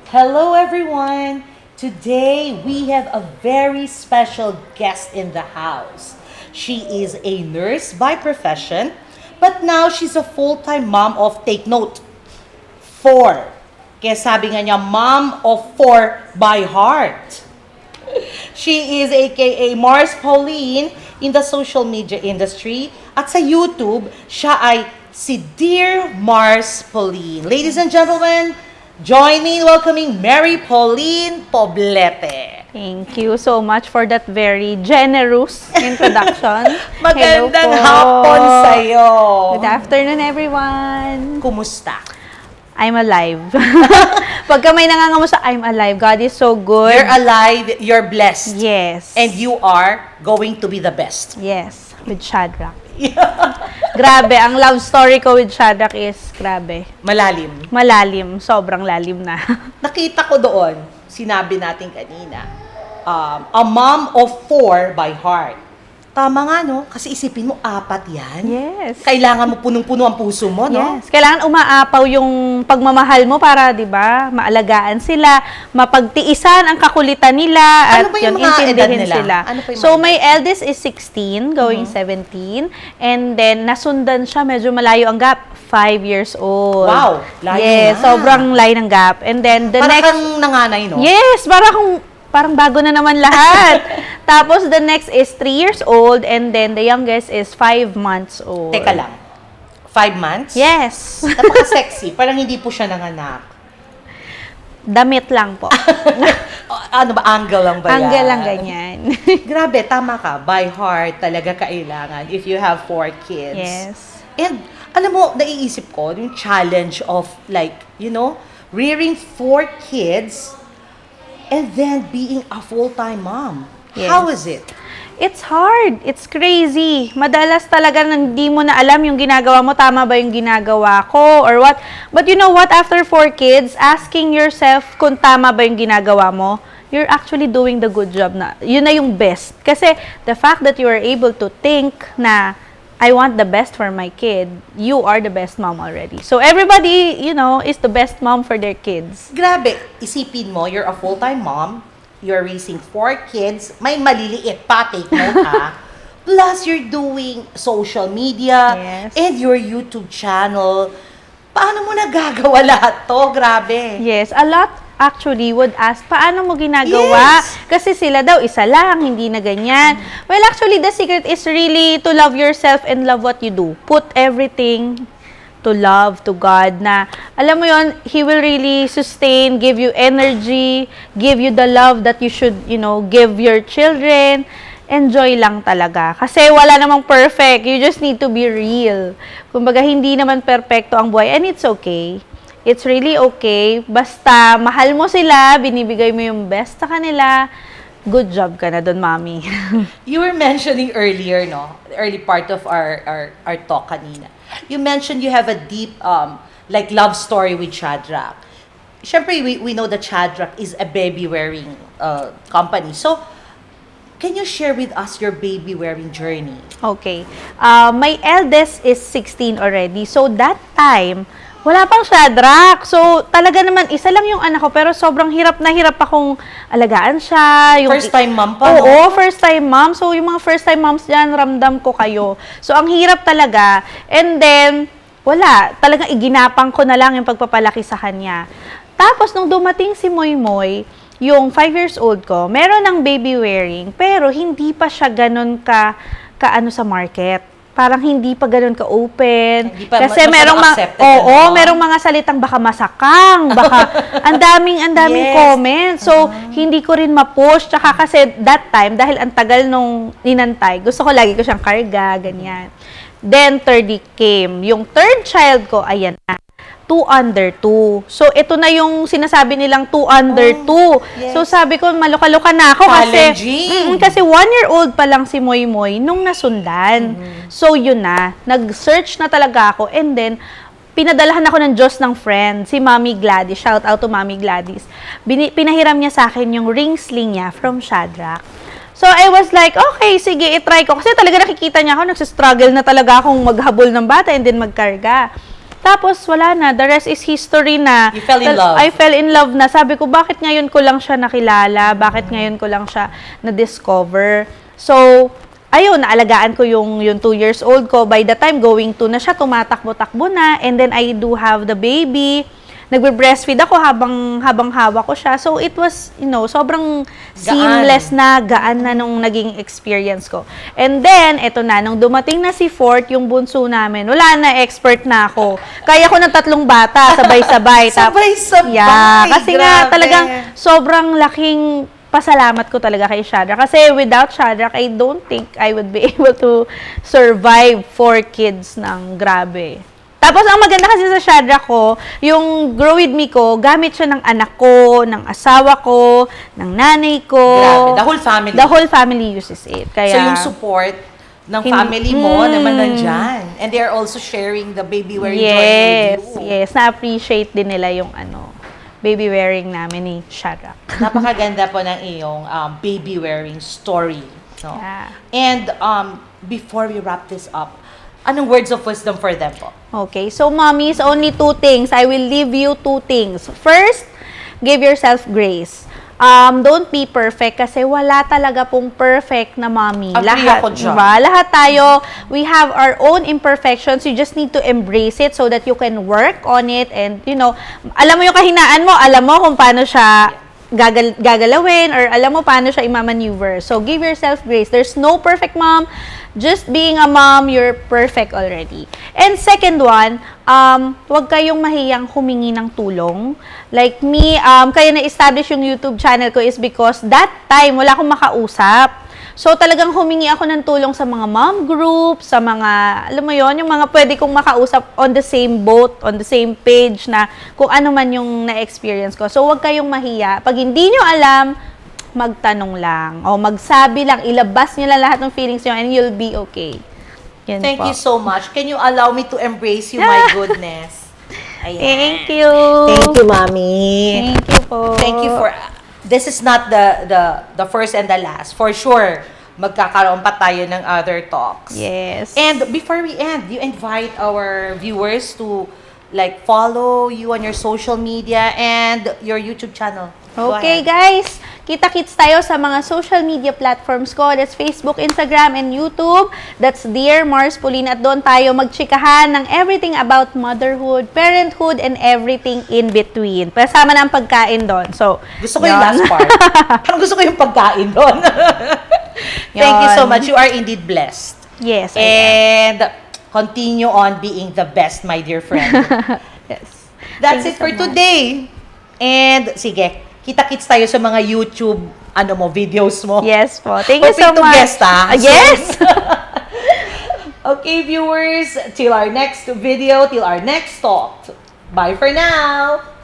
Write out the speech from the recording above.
Hello, everyone. Today we have a very special guest in the house. She is a nurse by profession, but now she's a full-time mom of, take note, four. Kaya sabi nga niya, mom of four by heart. She is aka Mars Pauline in the social media industry. At sa YouTube, siya ay si Dear Mars Pauline. Ladies and gentlemen, join me in welcoming Mary Pauline Poblete. Thank you so much for that very generous introduction. Magandang Hello po. hapon sa'yo. Good afternoon, everyone. Kumusta? I'm alive. Pagka may nangangamusta, I'm alive. God is so good. You're alive, you're blessed. Yes. And you are going to be the best. Yes, with Shadrach. Grabe, ang love story ko with Shadrach is, grabe, Malalim. malalim. Sobrang lalim na. Nakita ko doon, sinabi natin kanina, a mom of four by heart. Tama nga, no? Kasi isipin mo, apat yan. Yes. Kailangan mo punong-puno ang puso mo, no? Yes. Kailangan umaapaw yung pagmamahal mo para, di ba, maalagaan sila, mapagtiisan ang kakulitan nila, Ano at ba yung yun, mga edad intindihin nila? sila. Ano pa yung So, mga my eldest is 16, going 17, and then nasundan siya, medyo malayo ang gap, 5 years old. Wow, layo yes, na. sobrang layo ng gap. And then, the Parang next... kang nanganay, no? Yes, parang bago na naman lahat. Tapos, the next is 3 years old, and then the youngest is 5 months old. Teka lang. 5 months? Yes. Napaka-sexy. Parang hindi po siya nanganak. Damit lang po. Ano ba? Angle lang ba yan? Angle lang ganyan. Grabe, tama ka. By heart talaga kailangan if you have 4 kids. Yes. And alam mo, naiisip ko, yung challenge of like, rearing 4 kids and then being a full-time mom. Yes. How is it? It's hard. It's crazy. Madalas talaga hindi mo na alam yung ginagawa mo, tama ba yung ginagawa ko or what. But you know what? After 4 kids, asking yourself kung tama ba yung ginagawa mo, you're actually doing the good job na. Yun na yung best. Kasi the fact that you are able to think na I want the best for my kid, you are the best mom already. So everybody, is the best mom for their kids. Grabe, isipin mo, you're a full-time mom, you're raising 4 kids, may maliliit pa, take note ha. Plus, you're doing social media Yes. and your YouTube channel. Paano mo nagagawa lahat to? Grabe. Yes, a lot actually would ask, paano mo ginagawa? Yes. Kasi sila daw, isa lang, hindi na ganyan. Well, actually, the secret is really to love yourself and love what you do. Put everything to love, to God, na, alam mo yon, He will really sustain, give you energy, give you the love that you should, give your children. Enjoy lang talaga. Kasi wala namang perfect. You just need to be real. Kumbaga, hindi naman perfecto ang buhay. And it's okay. It's really okay. Basta mahal mo sila, binibigay mo yung best sa kanila, good job ka na doon, mami. You were mentioning earlier, no? The early part of our talk kanina. You mentioned you have a deep, love story with Shadrach. Siyempre, we know that Shadrach is a baby-wearing company. So, can you share with us your baby-wearing journey? Okay. My eldest is 16 already. So, that time, wala pang Shadrach. So, talaga naman, isa lang yung anak ko, pero sobrang hirap na hirap akong alagaan siya. First-time mom pa, no? Oo, first-time mom. So, yung mga first-time moms dyan, ramdam ko kayo. So, ang hirap talaga. And then, wala. Talagang iginapang ko na lang yung pagpapalaki sa kanya. Tapos, nung dumating si Moy Moy, yung 5 years old ko, meron ng baby wearing, pero hindi pa siya ganun ka sa market. Parang hindi pa ganun ka-open. Kasi merong merong mga salitang baka masakang, baka ang daming Yes. comments. So, hindi ko rin ma-push. Tsaka kasi that time, dahil ang tagal nung ninantay, gusto ko lagi ko siyang karga, ganyan. Then, 30 came. Yung third child ko, ayan na. 2 under 2. So, ito na yung sinasabi nilang 2 under 2. Yes. So, sabi ko, maluka-luka na ako Challenging. kasi 1-year-old pa lang si Moy Moy nung nasundan. So, yun na. Nag-search na talaga ako. And then, pinadalahan ako ng Diyos ng friend, si Mami Gladys. Shout out to Mami Gladys. Pinahiram niya sa akin yung ring sling niya from Shadrach. So, I was like, okay, sige, itry ko. Kasi talaga nakikita niya ako, nagsistruggle na talaga akong maghabol ng bata and then magkarga. Tapos, wala na. The rest is history na. You fell in love. I fell in love na. Sabi ko, bakit ngayon ko lang siya nakilala? Bakit ngayon ko lang siya na-discover? So, ayun, naalagaan ko yung 2 years old ko. By the time going to na siya, tumatakbo-takbo na. And then, I do have the baby. Nagbe-breastfeed ako habang hawak ko siya. So, it was, sobrang seamless na, gaan na nung naging experience ko. And then, eto na, nung dumating na si Fort, yung bunso namin, wala na, expert na ako. Kaya ko ng 3 bata, sabay-sabay. Sabay-sabay, Yeah, kasi nga, grabe. talagang sobrang laking pasalamat ko talaga kay Shadrach. Kasi without Shadrach, I don't think I would be able to survive 4 kids ng grabe. Tapos, ang maganda kasi sa Shadrach ko, yung Grow With Me ko, gamit siya ng anak ko, ng asawa ko, ng nanay ko. Grabe, the whole family. The whole family uses it. Kaya, So, yung support ng family mo naman nandyan. And they are also sharing the baby wearing journey with you. Yes, na-appreciate din nila yung baby wearing namin ni Shadrach. Napakaganda po ng iyong baby wearing story. No? Yeah. And before we wrap this up, anong words of wisdom for them po? Okay, so mommies, only 2 things. I will leave you 2 things. First, give yourself grace. Don't be perfect kasi wala talaga pong perfect na mommy. Agree ako dyan. Diba? Lahat tayo, we have our own imperfections. You just need to embrace it so that you can work on it and, alam mo yung kahinaan mo, alam mo kung paano siya gagalawin or alam mo paano siya i-maneuver. So, give yourself grace. There's no perfect mom. Just being a mom, you're perfect already. And second one, huwag kayong mahiyang humingi ng tulong. Like me, kaya na-establish yung YouTube channel ko is because that time, wala akong makausap. So, talagang humingi ako ng tulong sa mga mom group, sa mga, alam mo yon, yung mga pwede kong makausap on the same boat, on the same page na kung ano man yung na-experience ko. So, huwag kayong mahiya. Pag hindi nyo alam, magtanong lang. O magsabi lang, ilabas nyo lang lahat ng feelings nyo and you'll be okay. Yan Thank po. you so much. Can you allow me to embrace you, my goodness? Ayan. Thank you. Thank you, Mommy. Thank you po. Thank you for... This is not the first and the last. For sure, magkakaroon pa tayo ng other talks. Yes. And before we end, you invite our viewers to follow you on your social media and your YouTube channel. Go Okay, ahead. guys. Kita-kits tayo sa mga social media platforms ko. That's Facebook, Instagram, and YouTube. That's Dear Mars Pauline. At doon tayo magchikahan ng everything about motherhood, parenthood, and everything in between. Kasama na ang pagkain doon. So, Gusto ko yung yun. last part. Parang gusto ko yung pagkain doon. Thank you so Yun. much. You are indeed blessed. Yes, I And continue on being the best, my dear friend. am. Yes. That's Thank it you for so much. today. And sige, kita-kits tayo sa mga YouTube videos mo. Yes po. Thank you so Hoping to much. guest, ha? Yes! Okay, viewers, till our next video, till our next talk. Bye for now!